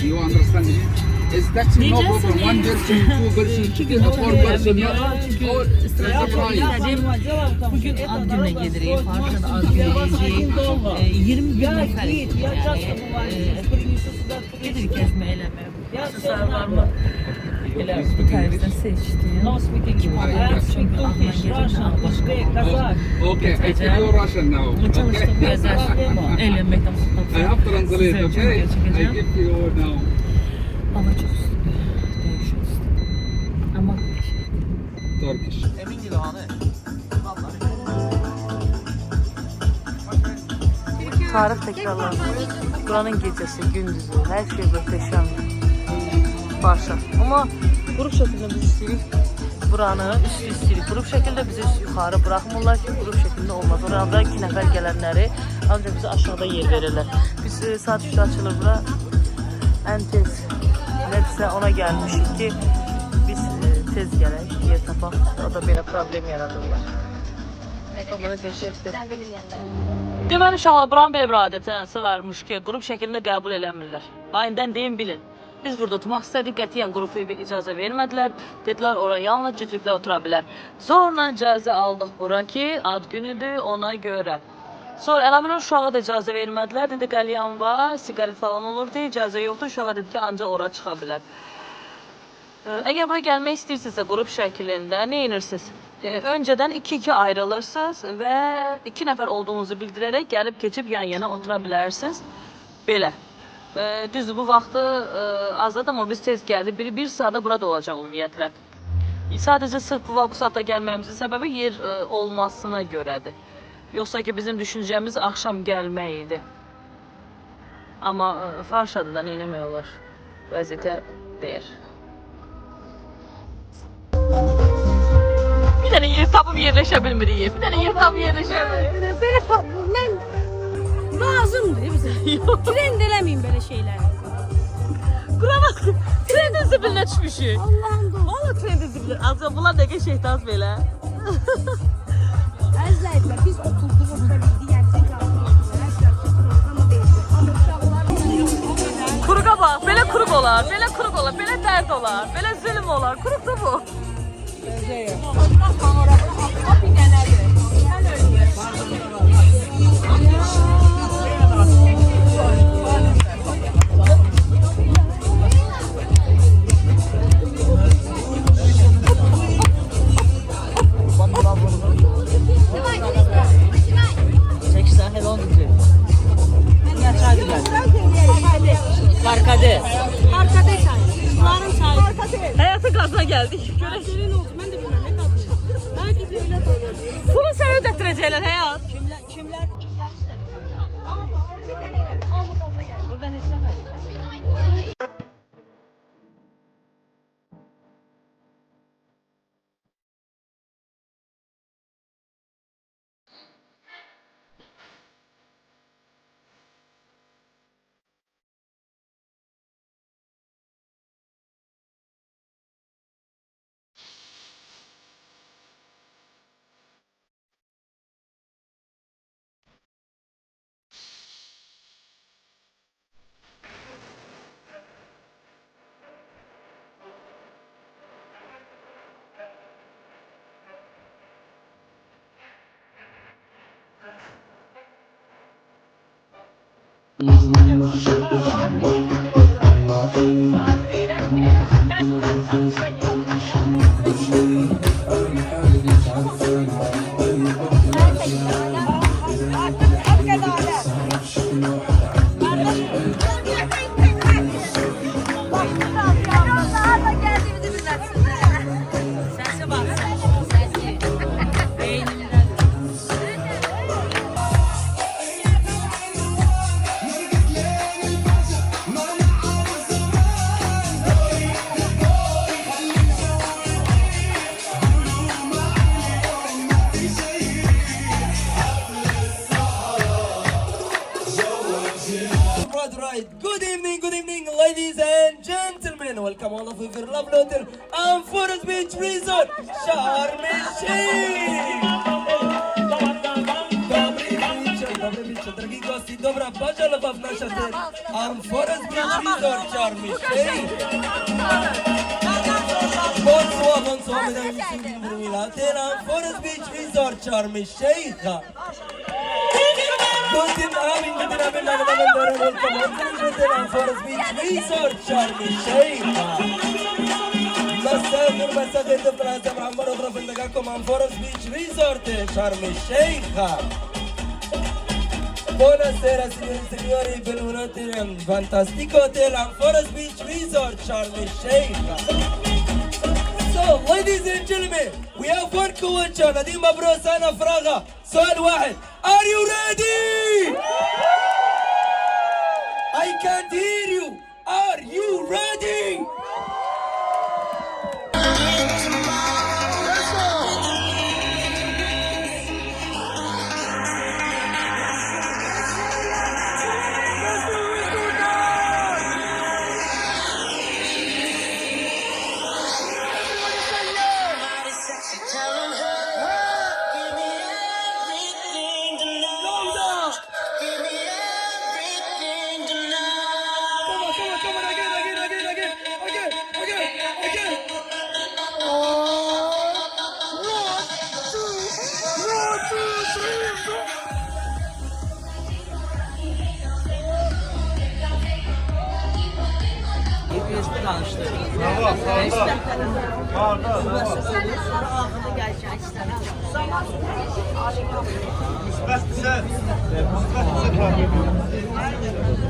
You understand me? Is taxi no problem? One person, two person, four person. All is the price. Bugün ad gününe gelirik, Farşada ad günü 20 bin nəfər gedirik gəzmə eləmə. Xüsuslar var mı? Elə bu tərzdə seçdim. Çünki ağına gəlirəm, başqa. Okay, I tell you Russian now. Çalışdım, gəzər, eləməkdən I have translate, okay? I give you now. Hava çox istidir, dəyişik istidir. Amma Turkish. Emin gibi hani. tarix təkrarlanır. Buranın gecəsi, gündüzü, hər şey möhtəşəmdir. Başa. Amma qrup şəklində biz istəyirik buranı, üstü istəyirik. Qrup şəklində bizi yuxarı buraxmırlar ki, qrup şəklində olmaz. Orada 2 nəfər gələnləri ancaq bizi aşağıda yer verirlər. Biz saat 3-də açılır bura. Ən tez nədirsə ona gəlmişik ki, biz tez gələk, yer tapaq. O da belə problem yaradırlar. Deməli uşaqlar, buranın belə bir adətənəsi varmış ki, qrup şəklində qəbul eləmirlər. Ayından deyin, bilin. Biz burada oturmaq istədik, qətiyyən qrupu icazə vermədilər. Dedilər, ora yalnız cütlüklə otura bilər. Sonra icazə aldıq bura ki, ad günüdür, ona görə. Sonra Əlamin uşağa da icazə vermədilər. Dedi, qəlyan var, siqaret falan olurdu, icazə yoxdur. Uşağa dedi ki, ancaq ora çıxa bilər. Əgər bura gəlmək istəyirsinizsə qrup şəklində, nə edirsiniz? Öncədən 2-2 ayrılırsınız və 2 nəfər olduğunuzu bildirərək gəlib keçib yan-yana otura bilərsiniz. Belə. Düzdür, bu vaxtı azdır, amma biz tez gəldik. Bir saata burada olacaq ümumiyyətlə. Sadəcə sırf bu saatda gəlməyimizin səbəbi yer olmasına görədir. Yoxsa ki, bizim düşüncəmiz axşam gəlmək idi. Amma Farşada da neynəmək olar? Vəziyyətə deyir. Bir dənə yer tapıb yerləşə bilmirik. Bir dənə yer tapıb yerləşə bilmirik. Belə mən lazımdır bizə. Trend eləməyin belə şeyləri. Bura bax, trendin zibilinə düşmüşük. Allah'ım da. Valla trendin zibilinə. Azca bunlar dəqiq şeytaz belə. Əzizlər, biz oturduq, otura bildik. Yəni bizim programa verildi. Amma uşaqlar Kuruğa bax, belə kuruq olar, belə kuruq olar, belə dərd olar, belə zülm olar. Kuruq da bu. Çekişten helal güzel. Ya çay güzel. Arkade. Arkada çay. Bunların çayı. Hayatın gazına geldik. Görüşlerin olsun. Ben de bilmem ne kadar. Belki de öyle olur. Bunu sen ödettirecekler hayat. Kimler? Buradan istemez. Good evening, ladies and gentlemen. Welcome all of you for Love Hotel and Forest Beach Resort, Sharm el-Sheikh. Добрый вечер, дорогие гости. Dobra, Bajala Bab nasza ten. And Forest Beach Resort çağırmış. Bonsoir, mesdames et messieurs. And Forest Beach Resort çağırmış. Şeyha. Guten Abend, welcome on Forest Beach Resort çağırmış. Şeyha. مساء دفتر عزام عمار اضرب لكم عن فورست بيتش ريزورت شرم الشيخ. Buonasera signori e signori, benvenuti in fantastico hotel on Forest Beach Resort Sharm el-Sheikh. So, ladies and gentlemen, we have one question. هذه مبروك سنة فراغة. سؤال واحد. Are you ready? I can't hear you. Are you ready?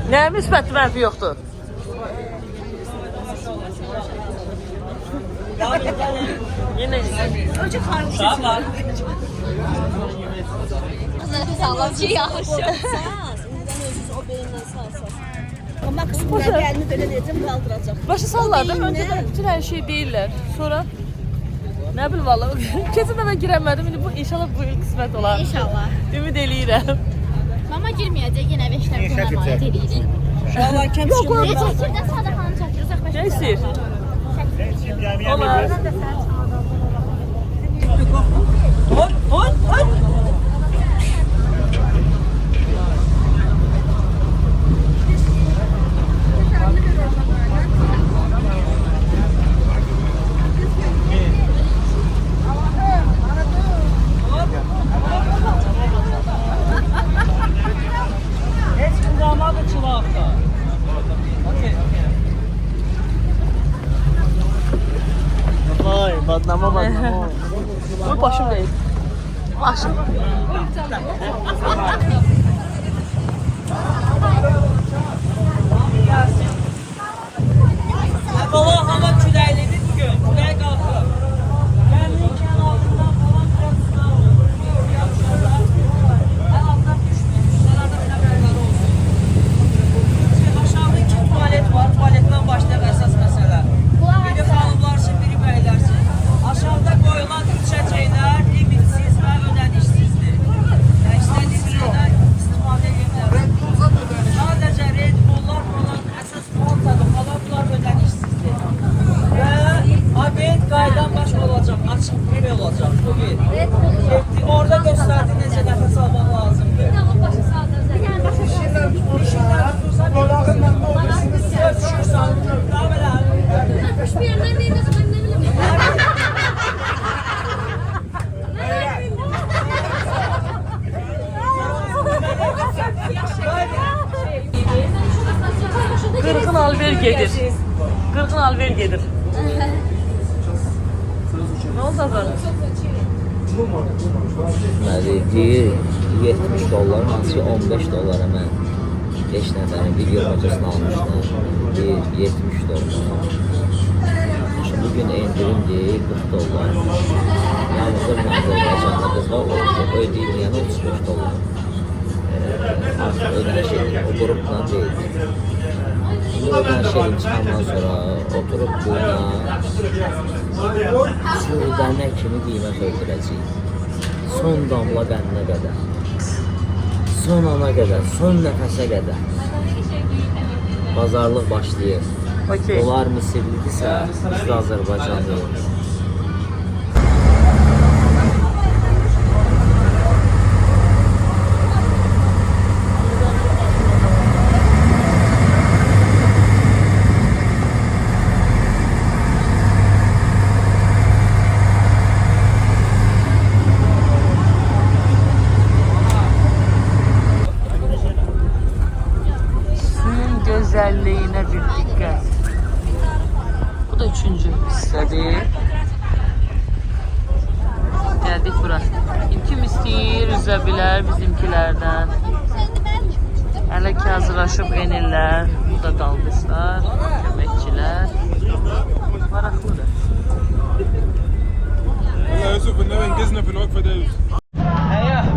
Nə müsbət mənfi yoxdur? Yine Önce karmışsın. Sağlamcı yağışı. Ama kısmına gelini böyle dedim kaldıracak. başı sallardım. Önceden bütün her şey değiller. Sonra ne bileyim valla. Kesin de ben giremedim. Bu inşallah bu yıl kısmet olar. İnşallah. Ümid eləyirəm. Mama girmeyecek yine 5 tane bunlar emanet edirik. İnşallah kim Yok öyle. Çekirde sadakanı çekiyoruz. Ne istəyir? Olar. Vay, badnama. Bu başım değil. Başım. Baba hava küləklidir bugün. Külək qalxır. Gəlinlikən altından falan biraz sınav olur. Ən altdan düşmür. Düşlərdə belə bərqəli olsun. Şimdi aşağıda 2 tuvalet var. Tuvaletdən başlayaq əsas məsələ. Biri xanımlar üçün, biri bəylər üçün. Aşağıda qoyulan içəcəklər limitsiz və ödənişsizdir. İstədiyiniz qədər istifadə edə bilərsiniz. Sadəcə Red Bull'lar falan, əsas Malta'da falan bunlar ödənişsizdir. Və abed qaydan başqa olacaq, açıq bir olacaq. Bu bir. Orada göstərdi necə nəfəs almaq lazımdır. İşindən tutursan, düşürsən, daha belə. Hiçbir yerden değil de ben ne bileyim. Qırğın alver gedir. Qırğın alver gedir. Ne oldu adam? Deyir 70 dollar, hansı 15 dollara mən 5 nəfərin bir görməcəsini almışdım. Deyir 70 dollar. Şimdi bugün endirimdir 40 dollar. Yalnızca bir Azərbaycanlı qız var, o ödəyilməyən 35 dollar. Artıq ödəniş edir, o qrupla deyil. Şimdi ödəniş edib çıxandan sonra oturup buna ödənə kimi qiymət öldürəcək. Son damla qəninə qədər, son ana qədər, son nəfəsə qədər bazarlıq başlayır. Okey. Onlar Misirlidirsə, biz də Azərbaycanlıyıq. əleyhinə bir diqqət. Bu da 3-cü hissədir. Gəldik bura. Kim istəyir üzə bilər bizimkilərdən. Hələ ki hazırlaşıb enirlər. Burada dalğıçlar, köməkçilər. Maraqlıdır. يا يوسف النبي انجزنا في الوقفه دي يا يوسف.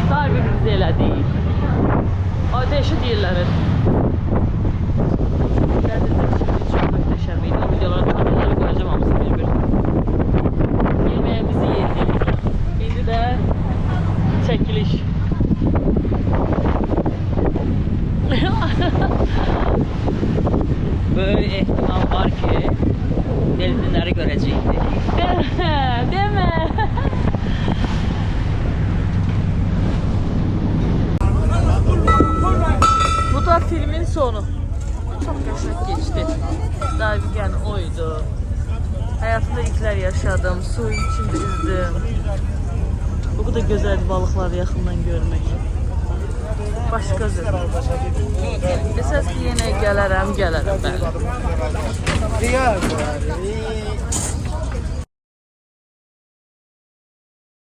Sahibimiz elədik. Ateşi deyirlər. Çok möhtəşəm idi. O videoları kameraları koyacağım hamısı bir-bir. Yemeğimizi yedik. Şimdi de çəkiliş. Böyle ihtimal var ki delfinleri görecektik. Değil mi? Bu da filmin sonu. Çok yaşak geçti. Diving yani oydu. Hayatımda ilkler yaşadım. Su içinde yüzdüm. Bu kadar güzel balıkları yakından görmek. Başqadır. Esas ki yenə gələrəm, bəli.